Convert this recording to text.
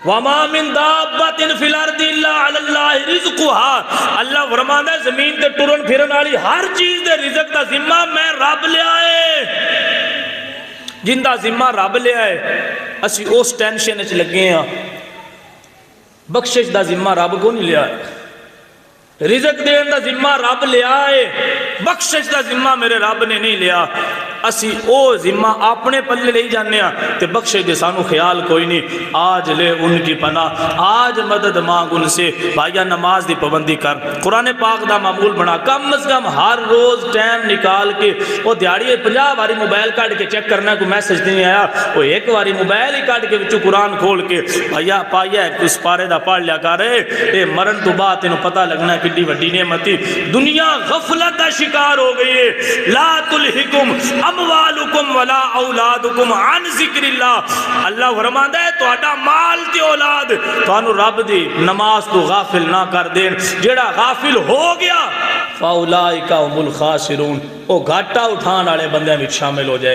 وَمَا مِن دَابَّةٍ فِي الْأَرْضِ إِلَّا عَلَى اللَّهِ رِزْقُهَا، اللہ فرماندا ہے زمین تے ٹرن پھرن والی ہر چیز دے رزق دا ذمہ میں رب لے آئے، جن دا ذمہ رب لے آئے اسی اس ٹینشن وچ لگے ہاں، بخشش دا ذمہ رب کو نہیں لے آئے، رزق دین دا ذمہ رب لے آئے، بخشش دا ذمہ میرے رب نے نہیں لیا، اسی او ذمہ اپنے پلے لے جانے ہیں تے بخشش دے سانو خیال کوئی نہیں۔ آج لے ان کی پناہ، آج مدد مانگ ان سے، بھائیہ نماز دی پابندی کر، قرآن پاک دا معمول بنا، کم از کم ہر روز ٹائم نکال کے، وہ دیاڑی 50 باری موبائل کاٹ کے چیک کرنا کوئی میسج نہیں آیا، وہ ایک باری موبائل ہی کاٹ کے وچوں قرآن کھول کے بھائیہ پائیا ہے اس پارے دا پڑھ لیا کر رہے، اے مرن تو بات انہوں پتہ لگنا ہے کڈی وڈی نعمتی، دنیا غفلت دا شکار ہو گئی ہے، لا تلہکم اموالکم ولا اولادکم عن ذکر اللہ، اللہ فرماندا ہے تہاڈا مال تے اولاد تانوں رب دی نماز تو غافل نہ کر دین، جیڑا غافل ہو گیا فاولائک هم الخاسرون، وہ گھاٹا اٹھان والے بندیاں وچ شامل ہو جائے گا۔